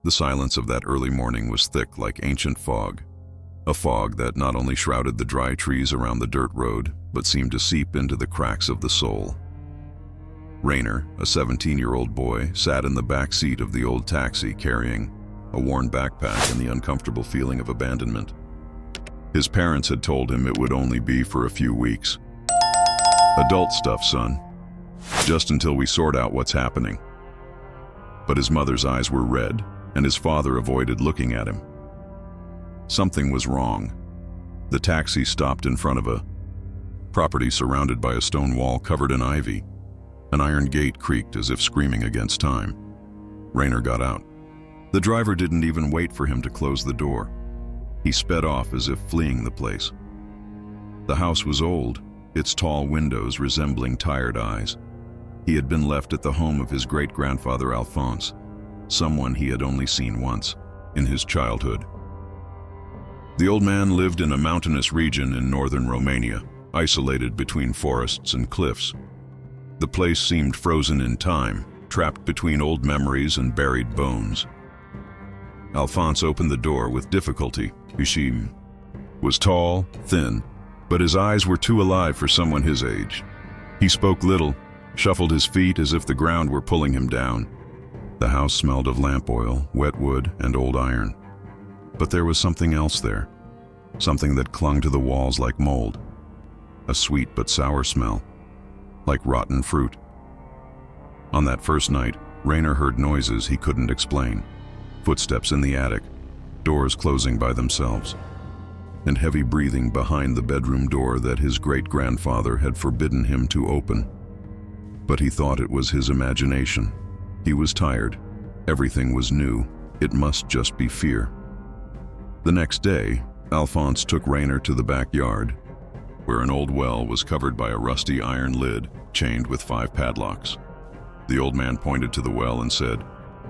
The silence of that early morning was thick like ancient fog, a fog that not only shrouded the dry trees around the dirt road, but seemed to seep into the cracks of the soul. Rainer, a 17-year-old boy, sat in the back seat of the old taxi carrying a worn backpack and the uncomfortable feeling of abandonment. His parents had told him it would only be for a few weeks. "Adult stuff, son. Just until we sort out what's happening." But his mother's eyes were red, and his father avoided looking at him. Something was wrong. The taxi stopped in front of a property surrounded by a stone wall covered in ivy. An iron gate creaked as if screaming against time. Rainer got out. The driver didn't even wait for him to close the door. He sped off as if fleeing the place. The house was old, its tall windows resembling tired eyes. He had been left at the home of his great-grandfather Alphonse, someone he had only seen once, in his childhood. The old man lived in a mountainous region in northern Romania, isolated between forests and cliffs. The place seemed frozen in time, trapped between old memories and buried bones. Alphonse opened the door with difficulty. He was tall, thin, but his eyes were too alive for someone his age. He spoke little, shuffled his feet as if the ground were pulling him down. The house smelled of lamp oil, wet wood, and old iron. But there was something else there, something that clung to the walls like mold, a sweet but sour smell, like rotten fruit. On that first night, Rainer heard noises he couldn't explain. Footsteps in the attic, doors closing by themselves, and heavy breathing behind the bedroom door that his great-grandfather had forbidden him to open. But he thought it was his imagination. He was tired. Everything was new. It must just be fear. The next day, Alphonse took Rainer to the backyard, where an old well was covered by a rusty iron lid chained with 5 padlocks. The old man pointed to the well and said,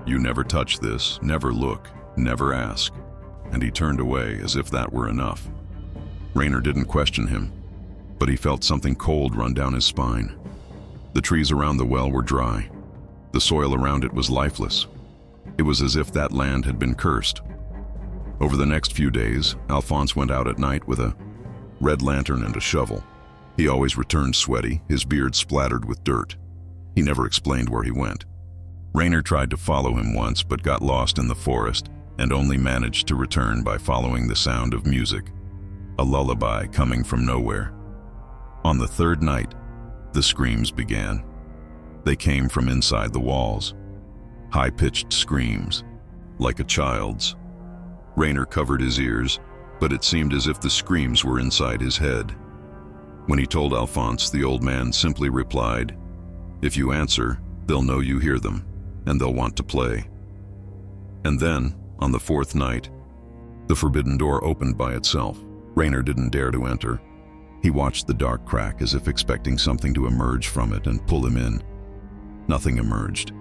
"You never touch this, never look, never ask." And he turned away as if that were enough. Rainer didn't question him, but he felt something cold run down his spine. The trees around the well were dry. The soil around it was lifeless. It was as if that land had been cursed. Over the next few days, Alphonse went out at night with a red lantern and a shovel. He always returned sweaty, his beard splattered with dirt. He never explained where he went. Rainer tried to follow him once but got lost in the forest and only managed to return by following the sound of music, a lullaby coming from nowhere. On the third night, the screams began. They came from inside the walls, high-pitched screams, like a child's. Rainer covered his ears, but it seemed as if the screams were inside his head. When he told Alphonse, the old man simply replied, "If you answer, they'll know you hear them, and they'll want to play." And then, on the 4th night, the forbidden door opened by itself. Rainer didn't dare to enter. He watched the dark crack as if expecting something to emerge from it and pull him in. Nothing emerged.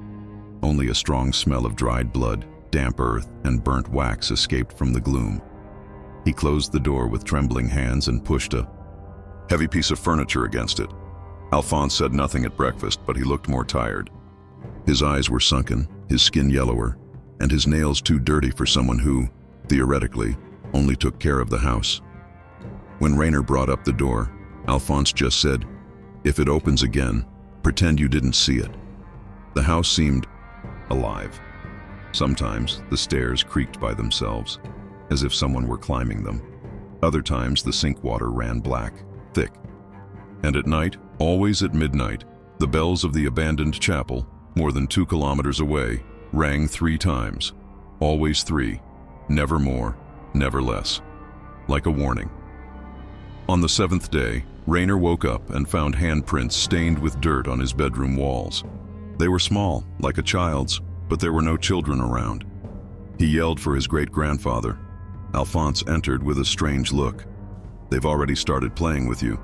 Only a strong smell of dried blood, damp earth, and burnt wax escaped from the gloom. He closed the door with trembling hands and pushed a heavy piece of furniture against it. Alphonse said nothing at breakfast, but he looked more tired. His eyes were sunken, his skin yellower, and his nails too dirty for someone who, theoretically, only took care of the house. When Rainer brought up the door, Alphonse just said, "If it opens again, pretend you didn't see it." The house seemed alive. Sometimes the stairs creaked by themselves, as if someone were climbing them. Other times the sink water ran black, thick. And at night, always at midnight, the bells of the abandoned chapel, more than 2 kilometers away, rang 3 times. Always 3, never more, never less. Like a warning. On the 7th day, Rainer woke up and found handprints stained with dirt on his bedroom walls. They were small, like a child's, but there were no children around. He yelled for his great-grandfather. Alphonse entered with a strange look. "They've already started playing with you.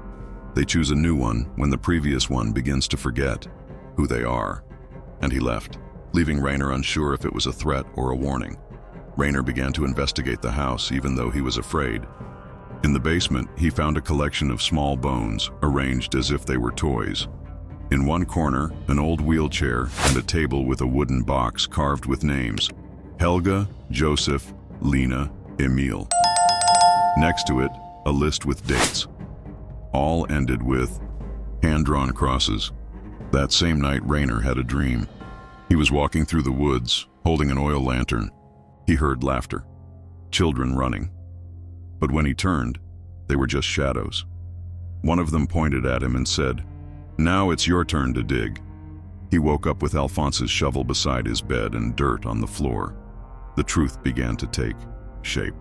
They choose a new one when the previous one begins to forget who they are." And he left, leaving Rainer unsure if it was a threat or a warning. Rainer began to investigate the house, even though he was afraid. In the basement, he found a collection of small bones, arranged as if they were toys. In one corner, an old wheelchair and a table with a wooden box carved with names. Helga, Joseph, Lena, Emil. Next to it, a list with dates. All ended with hand-drawn crosses. That same night, Rainer had a dream. He was walking through the woods, holding an oil lantern. He heard laughter, children running. But when he turned, they were just shadows. One of them pointed at him and said, "Now it's your turn to dig." He woke up with Alphonse's shovel beside his bed and dirt on the floor. The truth began to take shape.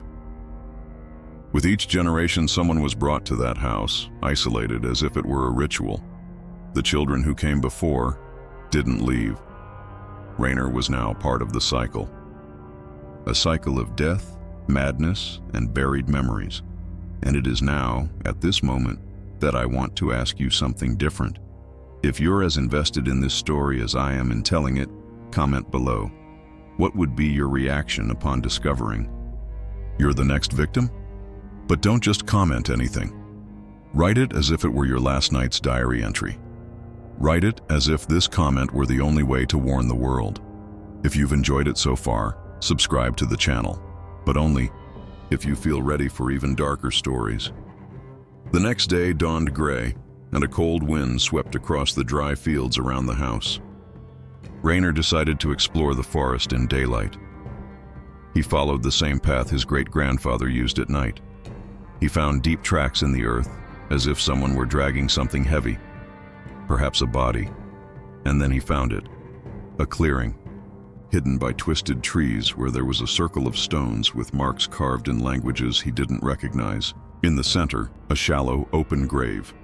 With each generation, someone was brought to that house, isolated as if it were a ritual. The children who came before didn't leave. Rainer was now part of the cycle. A cycle of death, madness, and buried memories. And it is now, at this moment, that I want to ask you something different. If you're as invested in this story as I am in telling it, comment below. What would be your reaction upon discovering you're the next victim? But don't just comment anything. Write it as if it were your last night's diary entry. Write it as if this comment were the only way to warn the world. If you've enjoyed it so far, subscribe to the channel, but only if you feel ready for even darker stories. The next day dawned gray, and a cold wind swept across the dry fields around the house. Rainer decided to explore the forest in daylight. He followed the same path his great-grandfather used at night. He found deep tracks in the earth, as if someone were dragging something heavy, perhaps a body. And then he found it, a clearing, hidden by twisted trees where there was a circle of stones with marks carved in languages he didn't recognize. In the center, a shallow, open grave.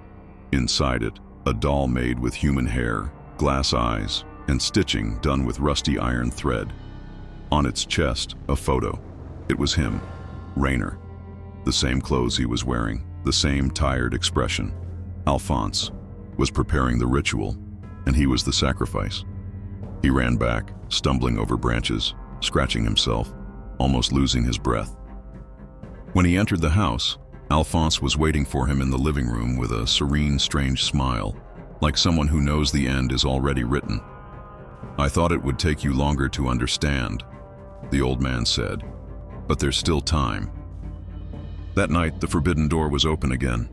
Inside it, a doll made with human hair, glass eyes, and stitching done with rusty iron thread. On its chest, a photo. It was him, Rainer. The same clothes he was wearing, the same tired expression. Alphonse was preparing the ritual, and he was the sacrifice. He ran back, stumbling over branches, scratching himself, almost losing his breath. When he entered the house, Alphonse was waiting for him in the living room with a serene, strange smile, like someone who knows the end is already written. "I thought it would take you longer to understand," the old man said, "but there's still time." That night, the forbidden door was open again.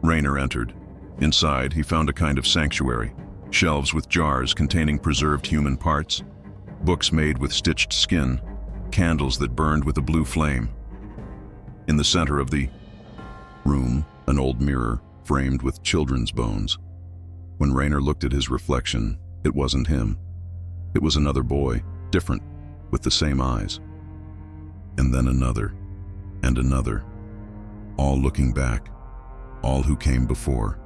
Rainer entered. Inside, he found a kind of sanctuary, shelves with jars containing preserved human parts, books made with stitched skin, candles that burned with a blue flame. In the center of the room, an old mirror framed with children's bones. When Rainer looked at his reflection, it wasn't him. It was another boy, different, with the same eyes. And then another, and another, all looking back, all who came before.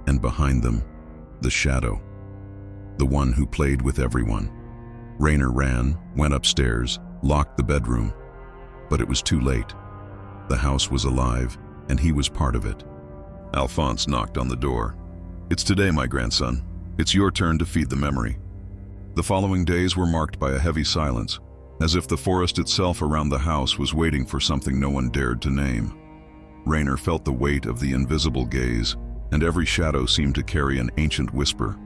And behind them, the shadow, the one who played with everyone. Rainer ran, went upstairs, locked the bedroom. But it was too late. The house was alive, and he was part of it. Alphonse knocked on the door. "It's today, my grandson. It's your turn to feed the memory." The following days were marked by a heavy silence, as if the forest itself around the house was waiting for something no one dared to name. Rainer felt the weight of the invisible gaze, and every shadow seemed to carry an ancient whisper.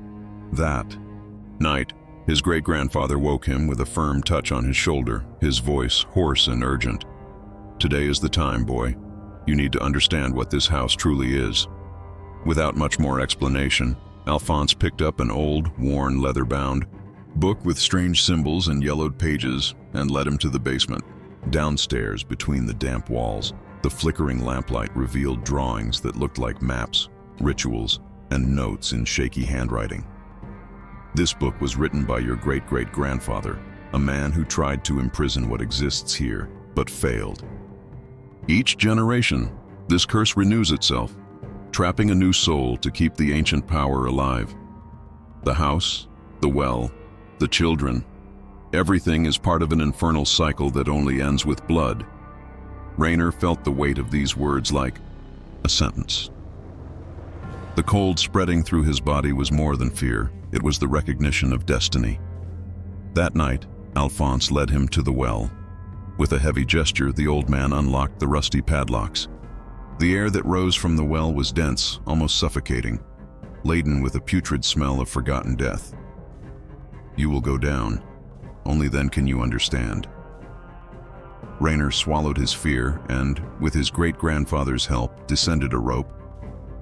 That night, his great-grandfather woke him with a firm touch on his shoulder, his voice hoarse and urgent. "Today is the time, boy. You need to understand what this house truly is." Without much more explanation, Alphonse picked up an old, worn, leather-bound book with strange symbols and yellowed pages and led him to the basement. Downstairs, between the damp walls, the flickering lamplight revealed drawings that looked like maps, rituals, and notes in shaky handwriting. This book was written by your great-great-grandfather, a man who tried to imprison what exists here, but failed. Each generation, this curse renews itself, trapping a new soul to keep the ancient power alive. The house, the well, the children, everything is part of an infernal cycle that only ends with blood. Rainer felt the weight of these words like a sentence. The cold spreading through his body was more than fear. It was the recognition of destiny. That night, Alphonse led him to the well. With a heavy gesture, the old man unlocked the rusty padlocks. The air that rose from the well was dense, almost suffocating, laden with a putrid smell of forgotten death. "You will go down," only then can you understand. Rainer swallowed his fear and, with his great-grandfather's help, descended a rope,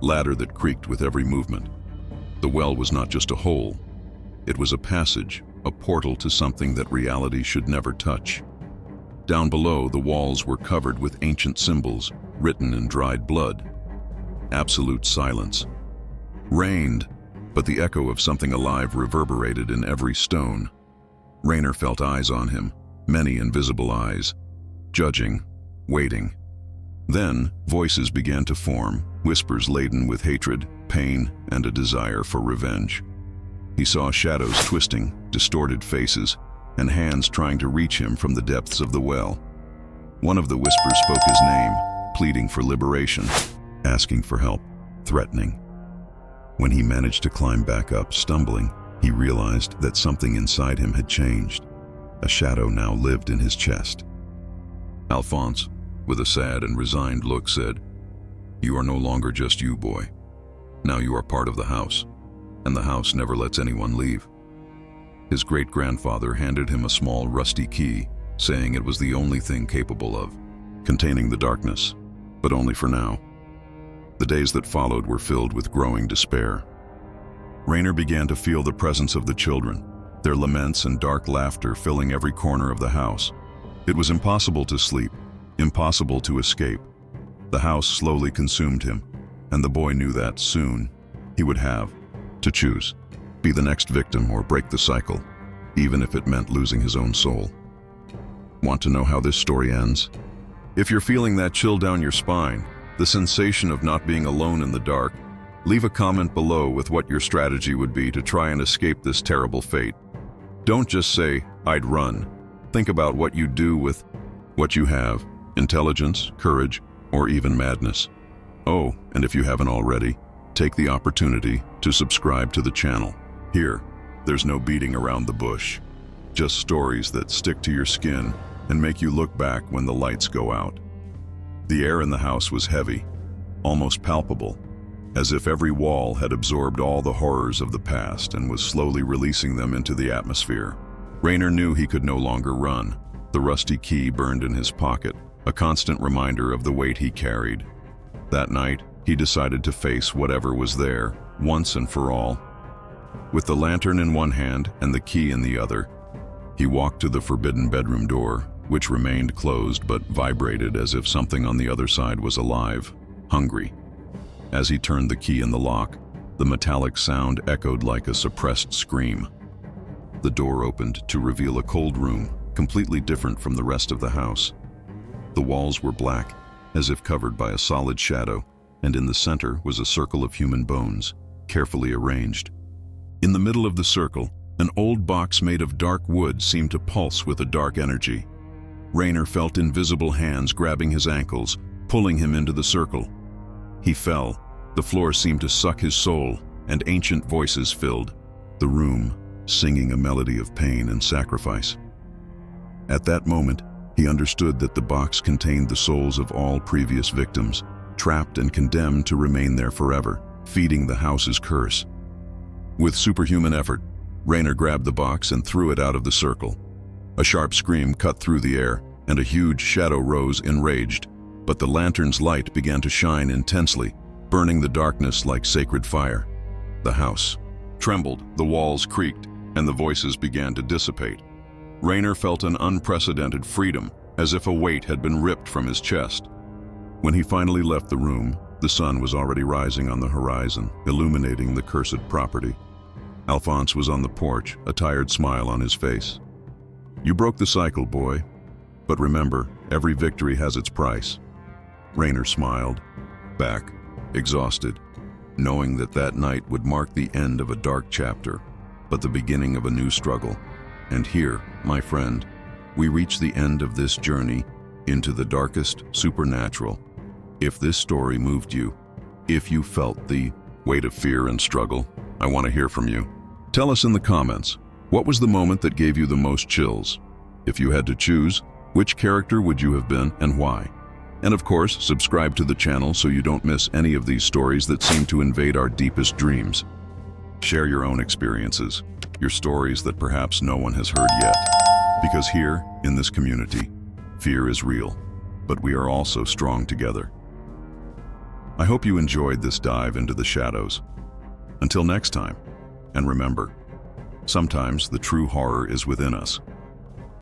ladder that creaked with every movement. The well was not just a hole. It was a passage, a portal to something that reality should never touch. Down below, the walls were covered with ancient symbols, written in dried blood. Absolute silence reigned, but the echo of something alive reverberated in every stone. Rainer felt eyes on him, many invisible eyes, judging, waiting. Then, voices began to form, whispers laden with hatred, pain, and a desire for revenge. He saw shadows twisting, distorted faces, and hands trying to reach him from the depths of the well. One of the whispers spoke his name, pleading for liberation, asking for help, threatening. When he managed to climb back up, stumbling, he realized that something inside him had changed. A shadow now lived in his chest. Alphonse, with a sad and resigned look, said, "You are no longer just you, boy. Now you are part of the house, and the house never lets anyone leave." His great-grandfather handed him a small rusty key, saying it was the only thing capable of containing the darkness, but only for now. The days that followed were filled with growing despair. Rainer began to feel the presence of the children, their laments and dark laughter filling every corner of the house. It was impossible to sleep, impossible to escape. The house slowly consumed him, and the boy knew that soon he would have to choose, be the next victim or break the cycle, even if it meant losing his own soul. Want to know how this story ends? If you're feeling that chill down your spine, the sensation of not being alone in the dark, leave a comment below with what your strategy would be to try and escape this terrible fate. Don't just say, "I'd run." Think about what you'd do with what you have: intelligence, courage, or even madness. Oh, and if you haven't already, take the opportunity to subscribe to the channel. Here, there's no beating around the bush. Just stories that stick to your skin and make you look back when the lights go out. The air in the house was heavy, almost palpable, as if every wall had absorbed all the horrors of the past and was slowly releasing them into the atmosphere. Rainer knew he could no longer run. The rusty key burned in his pocket, a constant reminder of the weight he carried. That night, he decided to face whatever was there, once and for all. With the lantern in one hand and the key in the other, he walked to the forbidden bedroom door, which remained closed but vibrated as if something on the other side was alive, hungry. As he turned the key in the lock, the metallic sound echoed like a suppressed scream. The door opened to reveal a cold room, completely different from the rest of the house. The walls were black, as if covered by a solid shadow, and in the center was a circle of human bones, carefully arranged. In the middle of the circle, an old box made of dark wood seemed to pulse with a dark energy. Rainer felt invisible hands grabbing his ankles, pulling him into the circle. He fell. The floor seemed to suck his soul, and ancient voices filled the room, singing a melody of pain and sacrifice. At that moment, he understood that the box contained the souls of all previous victims, trapped and condemned to remain there forever, feeding the house's curse. With superhuman effort, Rainer grabbed the box and threw it out of the circle. A sharp scream cut through the air, and a huge shadow rose enraged, but the lantern's light began to shine intensely, burning the darkness like sacred fire. The house trembled, the walls creaked, and the voices began to dissipate. Rainer felt an unprecedented freedom, as if a weight had been ripped from his chest. When he finally left the room, the sun was already rising on the horizon, illuminating the cursed property. Alphonse was on the porch, a tired smile on his face. "You broke the cycle, boy. But remember, every victory has its price." Rainer smiled, back, exhausted, knowing that that night would mark the end of a dark chapter, but the beginning of a new struggle. And here, my friend, we reach the end of this journey into the darkest supernatural. If this story moved you, if you felt the weight of fear and struggle, I want to hear from you. Tell us in the comments, what was the moment that gave you the most chills? If you had to choose, which character would you have been and why? And of course, subscribe to the channel so you don't miss any of these stories that seem to invade our deepest dreams. Share your own experiences, your stories that perhaps no one has heard yet. Because here, in this community, fear is real, but we are also strong together. I hope you enjoyed this dive into the shadows. Until next time, and remember, sometimes the true horror is within us.